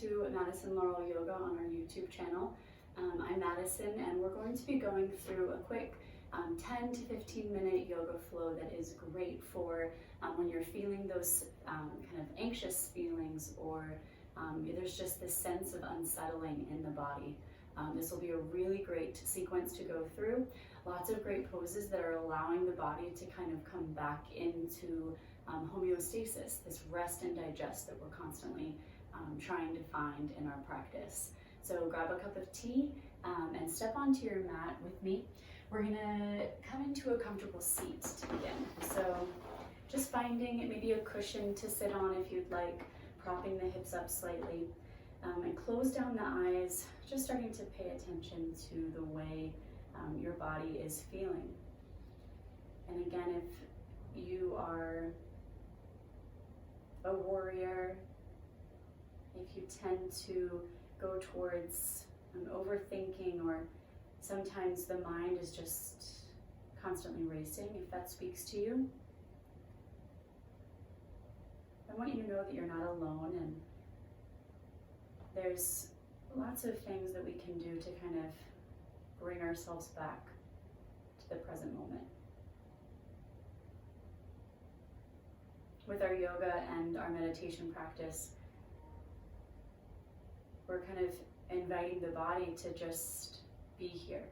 to Madison Laurel Yoga on our YouTube channel. I'm Madison, and we're going to be going through a quick 10 to 15 minute yoga flow that is great for when you're feeling those kind of anxious feelings, or there's just this sense of unsettling in the body. This will be a really great sequence to go through. Lots of great poses that are allowing the body to kind of come back into homeostasis, this rest and digest that we're constantly trying to find in our practice. So grab a cup of tea and step onto your mat with me. We're gonna come into a comfortable seat to begin. So just finding maybe a cushion to sit on if you'd like, propping the hips up slightly, and close down the eyes, just starting to pay attention to the way your body is feeling. And again, if you are a warrior, if you tend to go towards overthinking, or sometimes the mind is just constantly racing, if that speaks to you, I want you to know that you're not alone, and there's lots of things that we can do to kind of bring ourselves back to the present moment. With our yoga and our meditation practice, we're kind of inviting the body to just be here.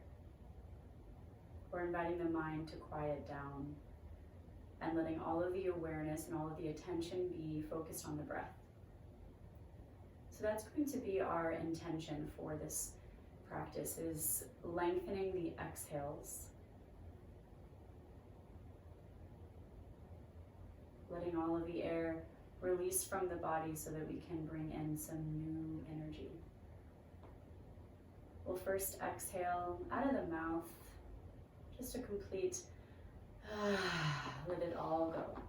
We're inviting the mind to quiet down and letting all of the awareness and all of the attention be focused on the breath. So that's going to be our intention for this practice, is lengthening the exhales. Letting all of the air release from the body so that we can bring in some new energy. We'll first exhale out of the mouth, just a complete let it all go.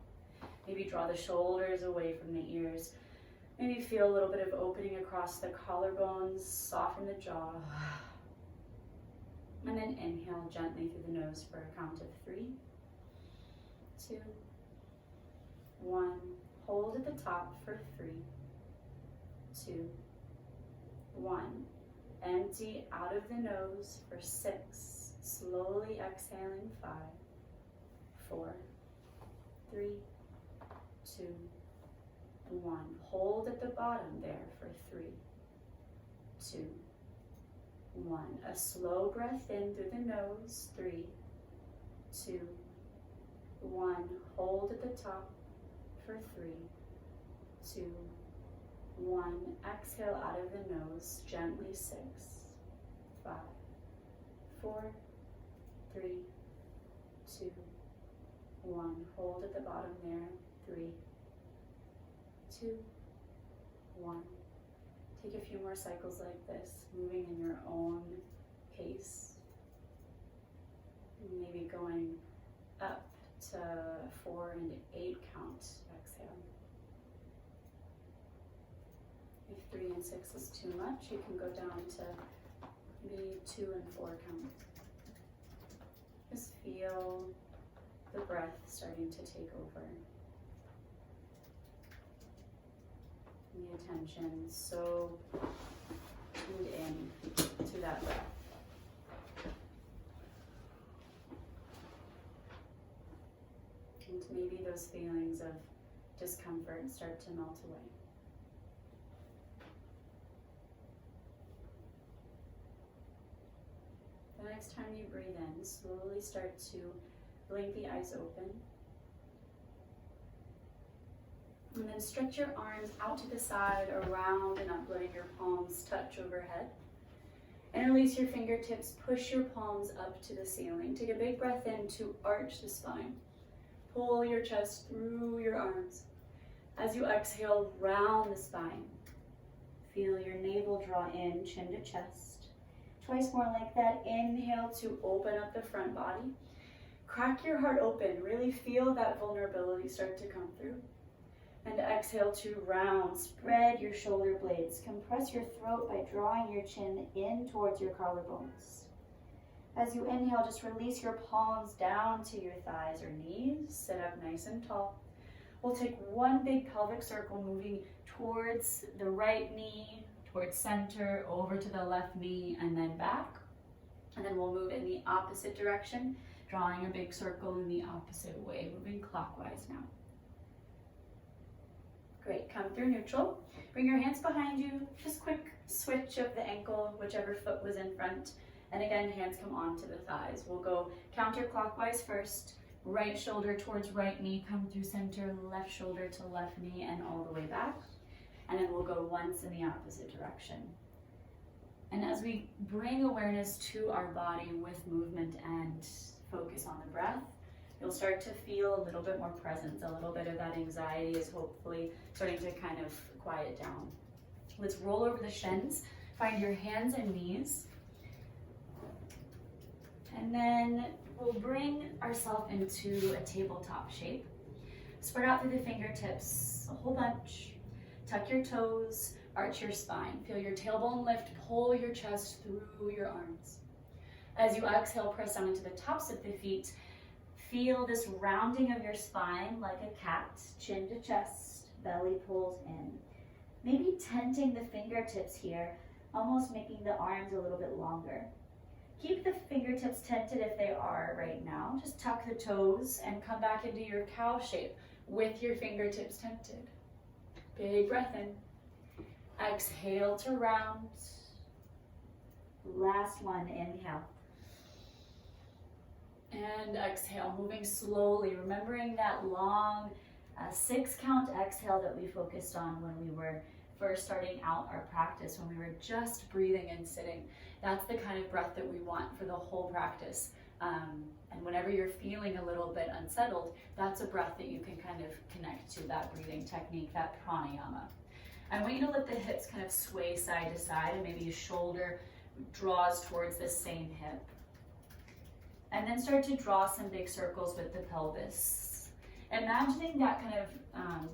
Maybe draw the shoulders away from the ears. Maybe feel a little bit of opening across the collarbones, soften the jaw. And then inhale gently through the nose for a count of 3, 2, 1. Hold at the top for 3, 2, 1. Empty out of the nose for 6. Slowly exhaling 5, 4, 3, 2, 1. Hold at the bottom there for 3, 2, 1. A slow breath in through the nose. 3, 2, 1. Hold at the top for 3, 2, 1. Exhale out of the nose gently. 6, 5, 4, 3, 2, 1. Hold at the bottom there. 3, 2, 1. Take a few more cycles like this, moving in your own pace. Maybe going up to 4 and 8 count. Exhale. If 3 and 6 is too much, you can go down to maybe 2 and 4 count. Just feel the breath starting to take over. And the attention so tuned in to that breath. And maybe those feelings of discomfort start to melt away. The next time you breathe in, slowly start to blink the eyes open. And then stretch your arms out to the side, around and up, letting your palms touch overhead. And release your fingertips, push your palms up to the ceiling. Take a big breath in to arch the spine. Pull your chest through your arms. As you exhale, round the spine. Feel your navel draw in, chin to chest. Twice more like that. Inhale to open up the front body. Crack your heart open. Really feel that vulnerability start to come through. And exhale to round. Spread your shoulder blades. Compress your throat by drawing your chin in towards your collarbones. As you inhale, just release your palms down to your thighs or knees. Sit up nice and tall. We'll take one big pelvic circle, moving towards the right knee, towards center, over to the left knee, and then back. And then we'll move in the opposite direction, drawing a big circle in the opposite way, moving clockwise now. Great, come through neutral. Bring your hands behind you, just quick switch of the ankle, whichever foot was in front. And again, hands come onto the thighs. We'll go counterclockwise first. Right shoulder towards right knee, come through center, left shoulder to left knee, and all the way back. And then we'll go once in the opposite direction. And as we bring awareness to our body with movement and focus on the breath, you'll start to feel a little bit more presence. A little bit of that anxiety is hopefully starting to kind of quiet down. Let's roll over the shins. Find your hands and knees. And then we'll bring ourselves into a tabletop shape. Spread out through the fingertips, a whole bunch. Tuck your toes, arch your spine. Feel your tailbone lift, pull your chest through your arms. As you exhale, press down into the tops of the feet. Feel this rounding of your spine like a cat, chin to chest, belly pulls in. Maybe tenting the fingertips here, almost making the arms a little bit longer. Keep the fingertips tented if they are right now. Just tuck the toes and come back into your cow shape with your fingertips tented. Big breath in. Exhale to round. Last one, inhale. And exhale, moving slowly, remembering that long 6-count exhale that we focused on when we were first starting out our practice, when we were just breathing and sitting. That's the kind of breath that we want for the whole practice. And whenever you're feeling a little bit unsettled, that's a breath that you can kind of connect to, that breathing technique, that pranayama. I want you to let the hips kind of sway side to side, and maybe your shoulder draws towards the same hip. And then start to draw some big circles with the pelvis. Imagining that kind of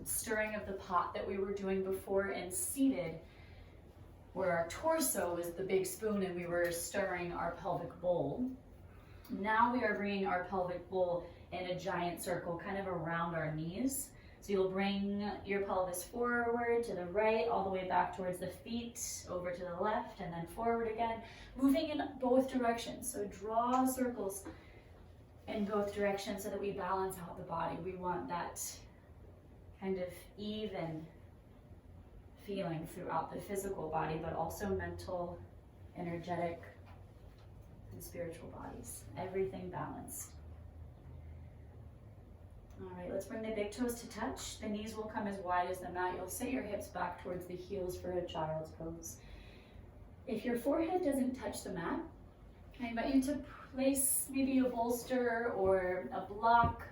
stirring of the pot that we were doing before in seated, where our torso was the big spoon and we were stirring our pelvic bowl. Now we are bringing our pelvic bowl in a giant circle kind of around our knees. So you'll bring your pelvis forward to the right, all the way back towards the feet, over to the left, and then forward again, moving in both directions. So draw circles in both directions so that we balance out the body. We want that kind of even feeling throughout the physical body, but also mental, energetic, and spiritual bodies. Everything balanced. All right, let's bring the big toes to touch. The knees will come as wide as the mat. You'll sit your hips back towards the heels for a child's pose. If your forehead doesn't touch the mat, I invite you to place maybe a bolster or a block,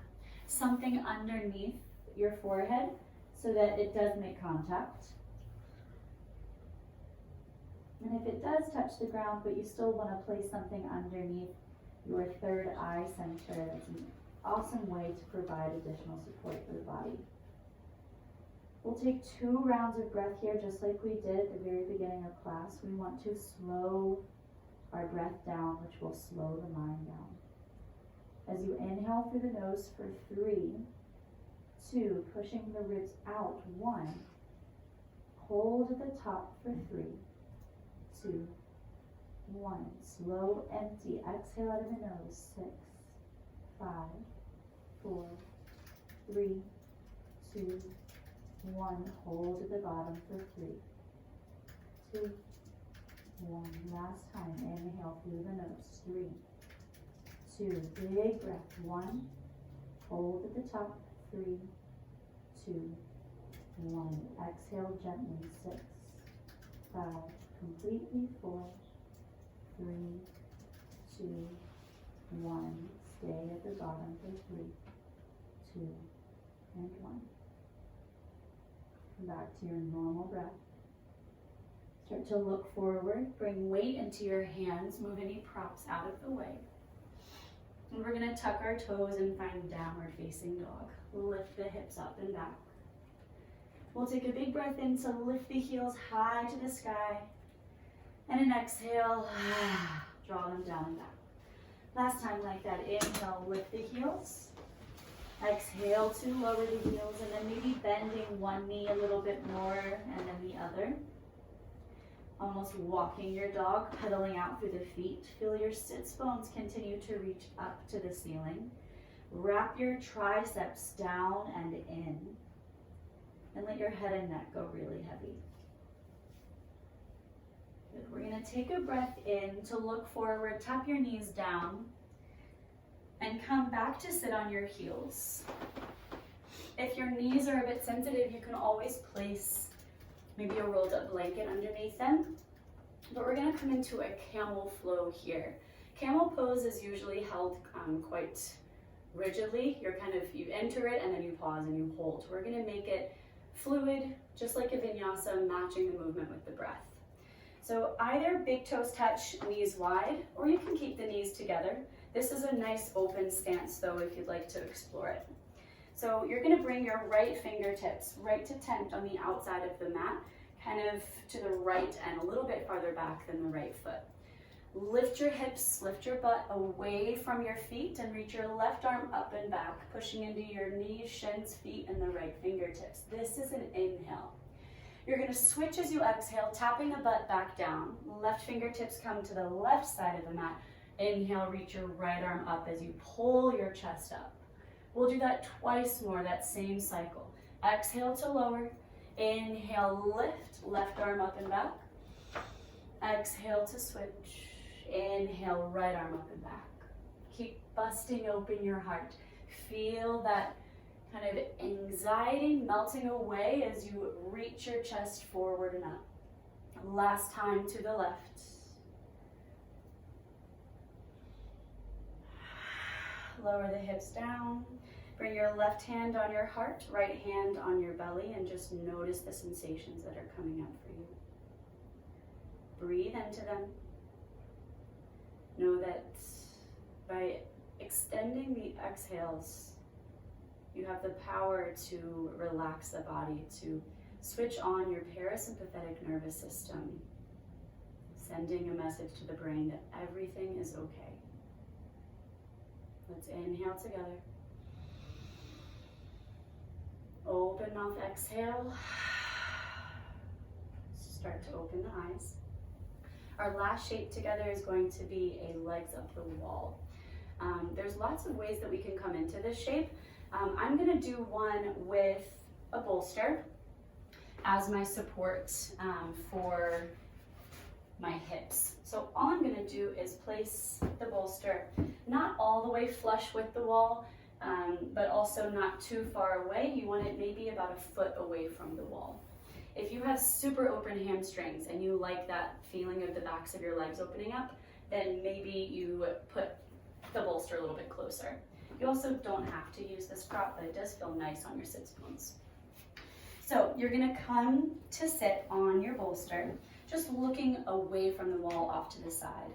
something underneath your forehead so that it does make contact. And if it does touch the ground, but you still want to place something underneath your third eye center, that's an awesome way to provide additional support for the body. We'll take 2 rounds of breath here, just like we did at the very beginning of class. We want to slow our breath down, which will slow the mind down. As you inhale through the nose for 3, 2, pushing the ribs out, 1, hold at the top for 3, 2, 1, slow, empty, exhale out of the nose, 6, 5, 4, 3, 2, 1, hold at the bottom for 3, 2, 1, last time, inhale through the nose, 3, 2, big breath, 1, hold at the top, 3, 2, 1, exhale gently, 6, 5, completely, 4, 3, 2, 1, stay at the bottom for 3, 2, and 1. Come back to your normal breath. Start to look forward, bring weight into your hands, move any props out of the way. And we're gonna tuck our toes and find downward facing dog. Lift the hips up and back. We'll take a big breath in to lift the heels high to the sky. And an exhale, draw them down and back. Last time like that, inhale, lift the heels. Exhale to lower the heels, and then maybe bending one knee a little bit more and then the other. Almost walking your dog, pedaling out through the feet. Feel your sits bones continue to reach up to the ceiling. Wrap your triceps down and in. And let your head and neck go really heavy. Good. We're going to take a breath in to look forward, tap your knees down, and come back to sit on your heels. If your knees are a bit sensitive, you can always place maybe a rolled up blanket underneath them. But we're going to come into a camel flow here. Camel pose is usually held quite rigidly. You enter it and then you pause and you hold. We're going to make it fluid, just like a vinyasa, matching the movement with the breath. So either big toes touch, knees wide, or you can keep the knees together. This is a nice open stance though if you'd like to explore it. So you're going to bring your right fingertips right to tent on the outside of the mat, kind of to the right and a little bit farther back than the right foot. Lift your hips, lift your butt away from your feet and reach your left arm up and back, pushing into your knees, shins, feet, and the right fingertips. This is an inhale. You're going to switch as you exhale, tapping the butt back down. Left fingertips come to the left side of the mat. Inhale, reach your right arm up as you pull your chest up. We'll do that twice more, that same cycle. Exhale to lower. Inhale, lift, left arm up and back. Exhale to switch. Inhale, right arm up and back. Keep busting open your heart. Feel that kind of anxiety melting away as you reach your chest forward and up. Last time to the left. Lower the hips down. Bring your left hand on your heart, right hand on your belly, and just notice the sensations that are coming up for you. Breathe into them. Know that by extending the exhales, you have the power to relax the body, to switch on your parasympathetic nervous system, sending a message to the brain that everything is okay. Let's inhale together. Open mouth, exhale. Start to open the eyes. Our last shape together is going to be a legs up the wall. There's lots of ways that we can come into this shape. I'm going to do one with a bolster as my support for my hips. So all I'm going to do is place the bolster not all the way flush with the wall, but also not too far away. You want it maybe about a foot away from the wall. If you have super open hamstrings and you like that feeling of the backs of your legs opening up, then maybe you put the bolster a little bit closer. You also don't have to use this prop, but it does feel nice on your sits bones. So you're gonna come to sit on your bolster, just looking away from the wall off to the side.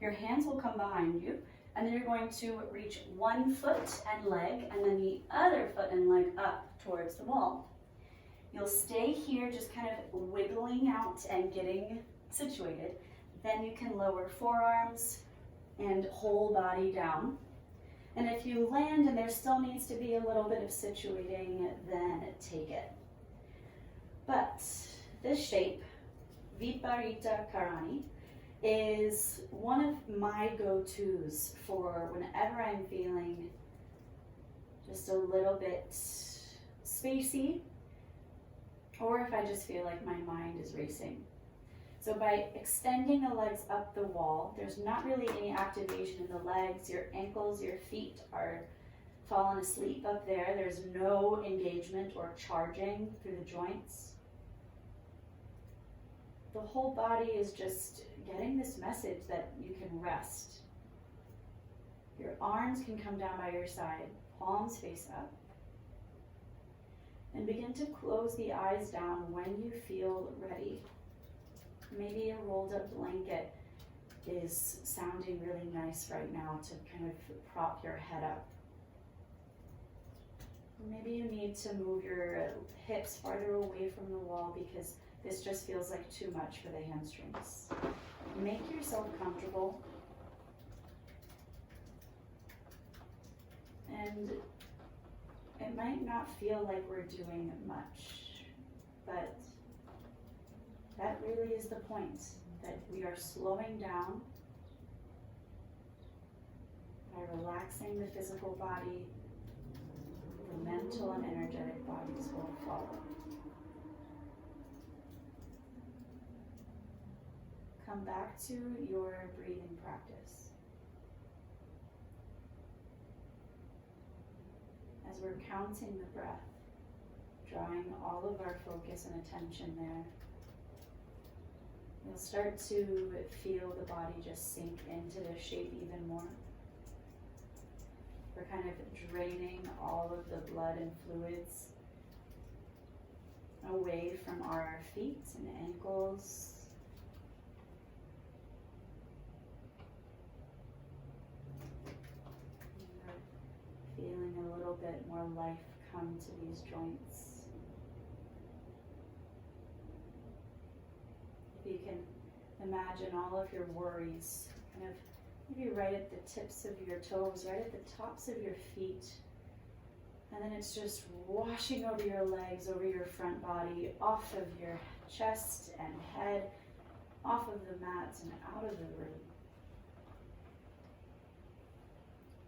Your hands will come behind you, and then you're going to reach one foot and leg, and then the other foot and leg up towards the wall. You'll stay here just kind of wiggling out and getting situated. Then you can lower forearms and whole body down. And if you land and there still needs to be a little bit of situating, then take it. But this shape, Viparita Karani, is one of my go-tos for whenever I'm feeling just a little bit spacey, or if I just feel like my mind is racing. So by extending the legs up the wall, there's not really any activation in the legs. Your ankles, your feet are fallen asleep up there. There's no engagement or charging through the joints. The whole body is just getting this message that you can rest. Your arms can come down by your side, palms face up. And begin to close the eyes down when you feel ready. Maybe a rolled up blanket is sounding really nice right now to kind of prop your head up. Maybe you need to move your hips farther away from the wall because this just feels like too much for the hamstrings. Make yourself comfortable. And It might not feel like we're doing much, but that really is the point, that we are slowing down by relaxing the physical body. The mental and energetic bodies will follow. Come back to your breathing practice. As we're counting the breath, drawing all of our focus and attention there, you'll start to feel the body just sink into the shape even more. We're kind of draining all of the blood and fluids away from our feet and ankles. We're feeling a little bit more life come to these joints. If you can imagine all of your worries kind of maybe right at the tips of your toes, right at the tops of your feet. And then it's just washing over your legs, over your front body, off of your chest and head, off of the mat and out of the room.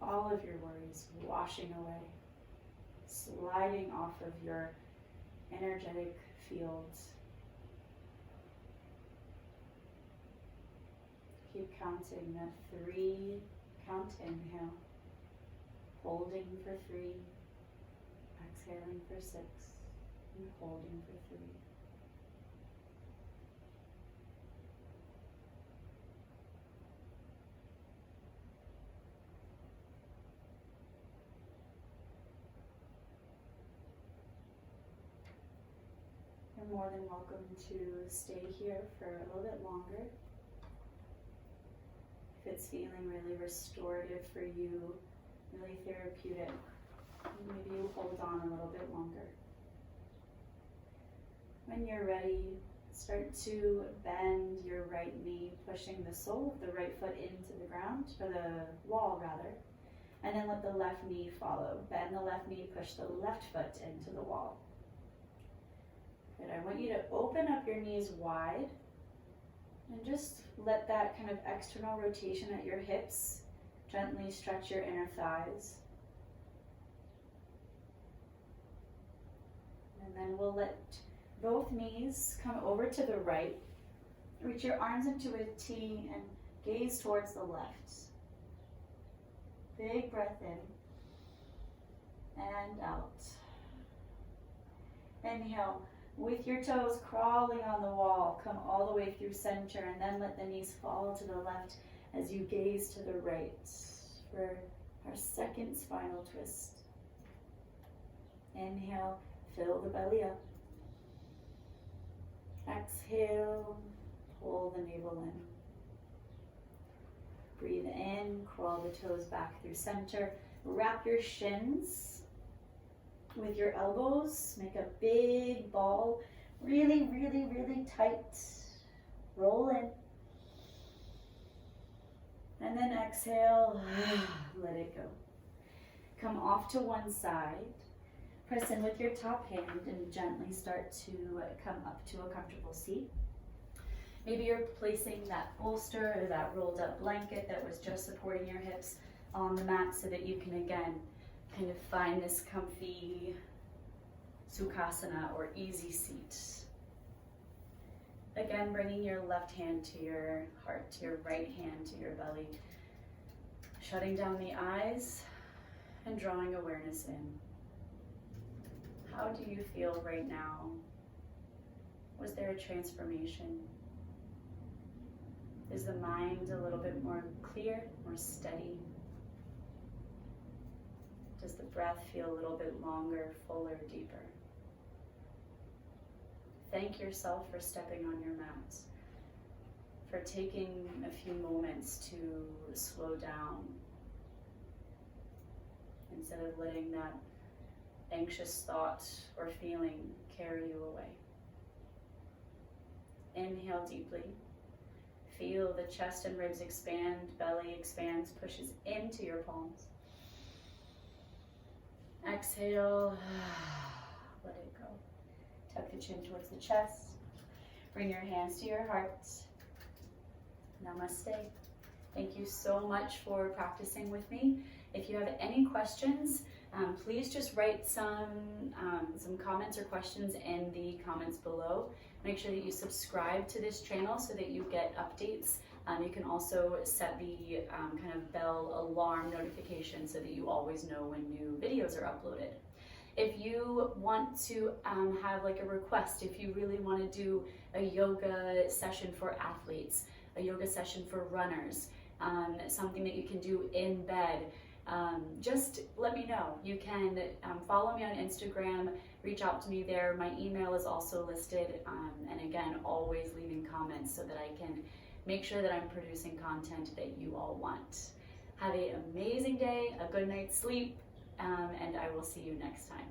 All of your worries washing away, sliding off of your energetic fields. Keep counting the 3 count. Inhale, holding for 3, exhaling for 6, and holding for 3. You're more than welcome to stay here for a little bit longer. If it's feeling really restorative for you, really therapeutic, maybe you hold on a little bit longer. When you're ready, start to bend your right knee, pushing the sole of the right foot into the ground, or the wall rather, and then let the left knee follow. Bend the left knee, push the left foot into the wall. Good. I want you to open up your knees wide and just let that kind of external rotation at your hips gently stretch your inner thighs. And then we'll let both knees come over to the right. Reach your arms into a T and gaze towards the left. Big breath in and out. Inhale. With your toes crawling on the wall, come all the way through center, and then let the knees fall to the left as you gaze to the right for our second spinal twist. Inhale, fill the belly up. Exhale, pull the navel in. Breathe in, crawl the toes back through center. Wrap your shins with your elbows, make a big ball, really, really, really tight. Roll in. And then exhale, let it go. Come off to one side. Press in with your top hand and gently start to come up to a comfortable seat. Maybe you're placing that bolster or that rolled up blanket that was just supporting your hips on the mat so that you can again kind of find this comfy Sukhasana or easy seat. Again, bringing your left hand to your heart, your right hand to your belly. Shutting down the eyes and drawing awareness in. How do you feel right now? Was there a transformation? Is the mind a little bit more clear, more steady? Does the breath feel a little bit longer, fuller, deeper? Thank yourself for stepping on your mat, for taking a few moments to slow down instead of letting that anxious thought or feeling carry you away. Inhale deeply. Feel the chest and ribs expand, belly expands, pushes into your palms. Exhale, let it go. Tuck the chin towards the chest. Bring your hands to your heart. Namaste. Thank you so much for practicing with me. If you have any questions, please just write some comments or questions in the comments below. Make sure that you subscribe to this channel so that you get updates. You can also set the kind of bell alarm notification so that you always know when new videos are uploaded. If you want to have like a request, if you really want to do a yoga session for athletes, a yoga session for runners, something that you can do in bed, just let me know. You can follow me on Instagram, reach out to me there. My email is also listed, and again, always leaving comments so that I can make sure that I'm producing content that you all want. Have an amazing day, a good night's sleep, and I will see you next time.